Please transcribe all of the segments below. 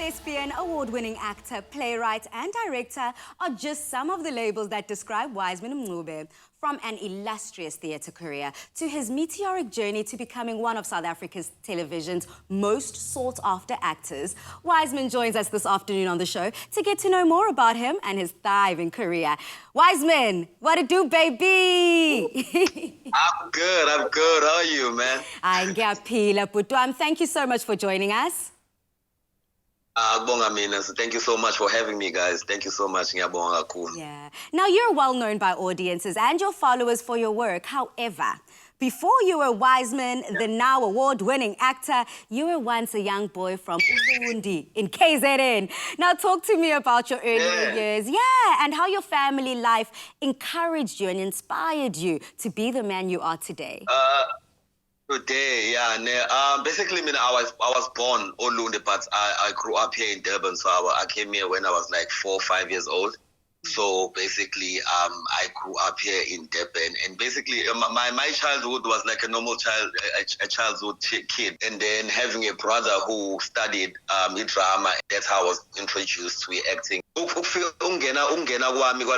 thespian, award-winning actor, playwright and director are just some of the labels that describe Wiseman Mncube. From an illustrious theatre career to his meteoric journey to becoming one of South Africa's television's most sought-after actors, Wiseman joins us this afternoon on the show to get to know more about him and his thriving career. Wiseman, what it do, baby? I'm good. How are you, man? I'm Ngiyaphila, Putuam. Thank you so much for joining us. Thank you so much for having me, guys. Thank you so much. Yeah. Now, you're well known by audiences and your followers for your work. However, before you were Wiseman, the now award-winning actor, you were once a young boy from Ubundi in KZN. Now, talk to me about your earlier years. Yeah, and how your family life encouraged you and inspired you to be the man you are today. Today, basically, I was born Olundi, but I grew up here in Durban. So I came here when I was like 4 or 5 years old. So basically, I grew up here in Durban, and basically, my childhood was like a normal childhood kid. And then having a brother who studied drama, that's how I was introduced to acting.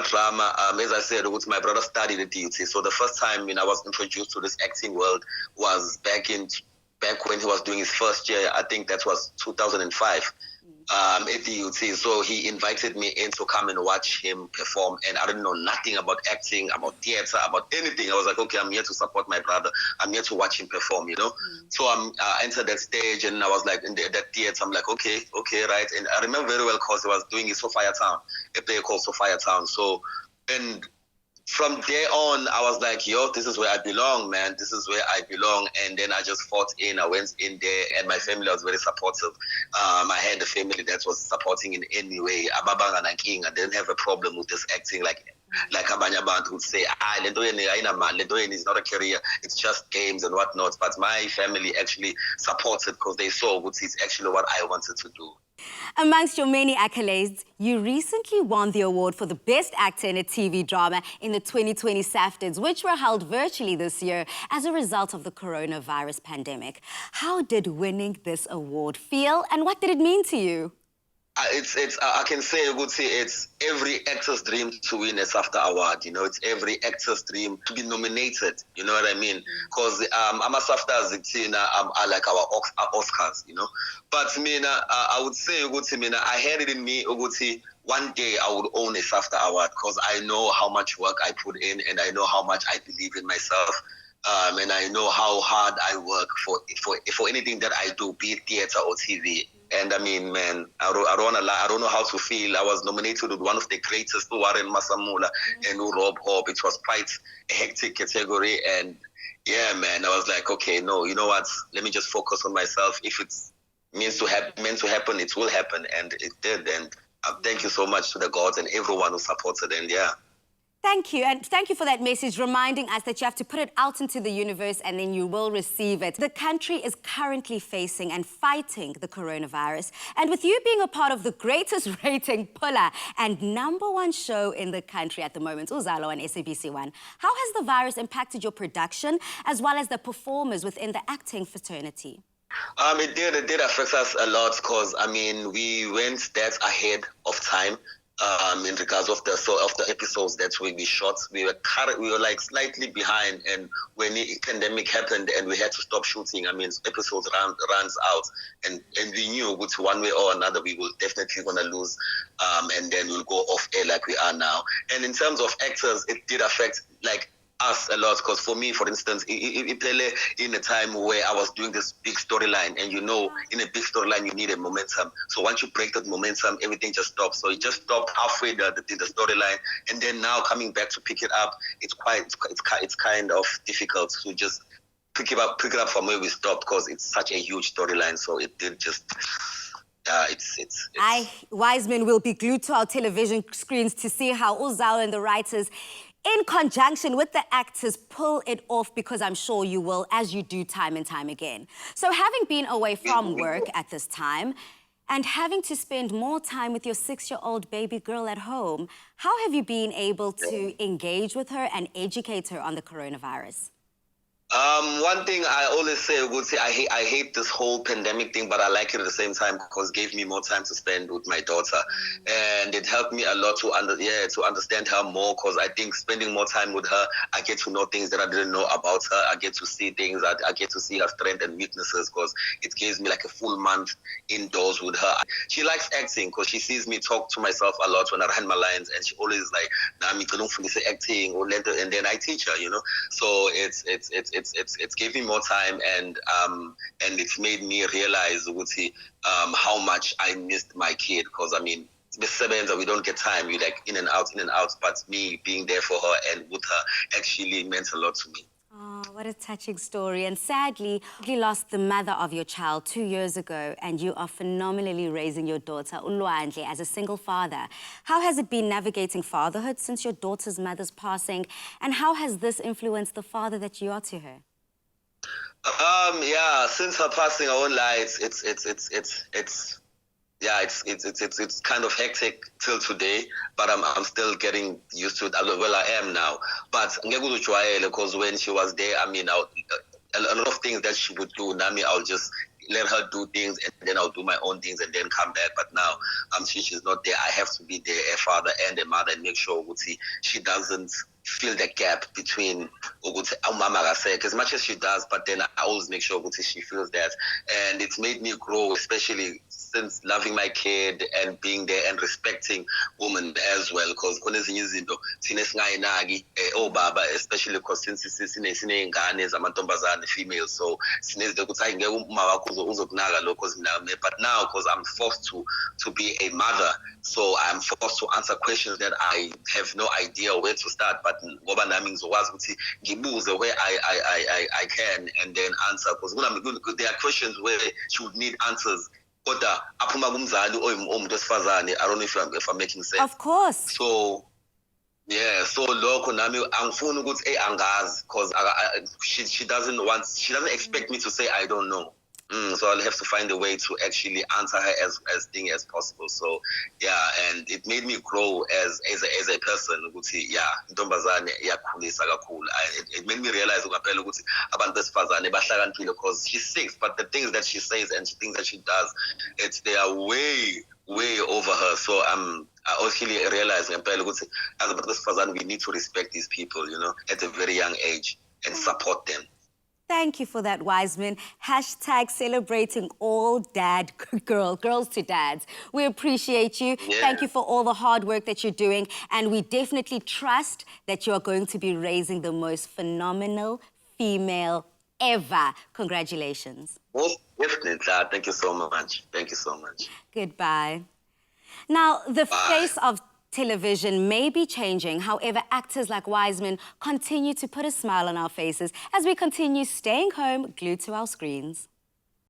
Drama, as I said, my brother studied at DUT. So the first time I was introduced to this acting world was back when he was doing his first year. I think that was 2005. At DUT. So he invited me in to come and watch him perform, and I didn't know nothing about acting, about theater, about anything. I was like, okay, I'm here to support my brother. I'm here to watch him perform, So I entered that stage, and I was like, in that theater, I'm like, okay, right. And I remember very well because he was doing his Sophia Town, a play called Sophia Town. So, and from there on, I was like, yo, this is where I belong, man. This is where I belong. And then I just fought in. I went in there, and my family was very supportive. I had a family that was supporting in any way. Ababang and King, I didn't have a problem with this acting like Abanya Band would say, Lendoyen is not a career, it's just games and whatnot. But my family actually supported because they saw what is actually what I wanted to do. Amongst your many accolades, you recently won the award for the Best Actor in a TV Drama in the 2020 SAFTAs, which were held virtually this year as a result of the coronavirus pandemic. How did winning this award feel, and what did it mean to you? I can say, it's every actor's dream to win a SAFTA award. It's every actor's dream to be nominated. You know what I mean? Because I'm a SAFTA, I like our Oscars. But I would say, I had it in me, one day I would own a SAFTA award because I know how much work I put in, and I know how much I believe in myself. And I know how hard I work for anything that I do, be it theater or TV. And I mean, man, I don't want to lie. I don't know how to feel. I was nominated with one of the greatest, Warren Masamula and Rob Hope. It was quite a hectic category. And yeah, man, I was like, okay, no, you know what? Let me just focus on myself. If it's meant to happen, it will happen. And it did. And thank you so much to the gods and everyone who supported. And yeah. Thank you, and thank you for that message reminding us that you have to put it out into the universe and then you will receive it. The country is currently facing and fighting the coronavirus, and with you being a part of the greatest rating puller and #1 show in the country at the moment, Uzalo on SABC1, how has the virus impacted your production as well as the performers within the acting fraternity? It did affect us a lot because, we went that ahead of time. In regards of the episodes that we shot, we were like slightly behind, and when the pandemic happened and we had to stop shooting, episodes runs out, and we knew which one way or another we will definitely gonna lose, and then we'll go off air like we are now. And in terms of actors, it did affect us a lot, because for me, for instance, in a time where I was doing this big storyline, and in a big storyline you need a momentum. So once you break that momentum, everything just stops. So it just stopped halfway the storyline, and then now coming back to pick it up, it's kind of difficult to just pick it up from where we stopped, because it's such a huge storyline. So it did just. Wiseman will be glued to our television screens to see how Uzalo and the writers, in conjunction with the actors, pull it off, because I'm sure you will, as you do time and time again. So having been away from work at this time and having to spend more time with your 6-year-old baby girl at home, how have you been able to engage with her and educate her on the coronavirus? One thing I always say, I hate this whole pandemic thing, but I like it at the same time because it gave me more time to spend with my daughter, and it helped me a lot to understand her more. Because I think spending more time with her, I get to know things that I didn't know about her. I get to see things. I get to see her strengths and weaknesses because it gives me like a full month indoors with her. She likes acting because she sees me talk to myself a lot when I run my lines, and she always like, "Nami, don't forget acting," or and then I teach her, you know. So it's gave me more time, and it's made me realize how much I missed my kid, because I mean, we don't get time, we like in and out, but me being there for her and with her actually meant a lot to me. Oh, what a touching story. And sadly, you lost the mother of your child 2 years ago, and you are phenomenally raising your daughter, Ulwandle, as a single father. How has it been navigating fatherhood since your daughter's mother's passing? And how has this influenced the father that you are to her? Yeah, since her passing, I won't lie, it's kind of hectic till today, but I'm still getting used to it. Well, I am now, but because when she was there, I mean, a lot of things that she would do, Nami, I'll just let her do things, and then I'll do my own things and then come back. But now, since she's not there, I have to be there, a father and a mother, and make sure she doesn't fill the gap between as much as she does, but then I always make sure she feels that. And it's made me grow, especially since loving my kid and being there and respecting women as well, because baba, especially because since female, so but now because I'm forced to be a mother, so I'm forced to answer questions that I have no idea where to start, but ngoba nami ngizokwazi ukuthi ngibuze where I can and then answer, because there are questions where she would need answers kodwa aphuma kumzali umuntu wesifazane. I don't know if I'm making sense. Of course. So yeah, so lokho nami angifuni ukuthi angazi, because she doesn't expect me to say I don't know. So I'll have to find a way to actually answer her as thing as possible. So yeah, and it made me grow as a person. Yeah, intombazane iyakhulisa kakhulu. It made me realize ukuthi abantu besifazane bahlakaniphile, because she's 6, but the things that she says and the things that she does, they are way over her. So I actually realized as abantu besifazane, we need to respect these people, you know, at a very young age and support them. Thank you for that, Wiseman. Hashtag celebrating all girls to dads. We appreciate you. Yeah. Thank you for all the hard work that you're doing. And we definitely trust that you are going to be raising the most phenomenal female ever. Congratulations. Most definitely. Thank you so much. Thank you so much. Goodbye. Now, the Bye. face of television may be changing. However, actors like Wiseman continue to put a smile on our faces as we continue staying home, glued to our screens.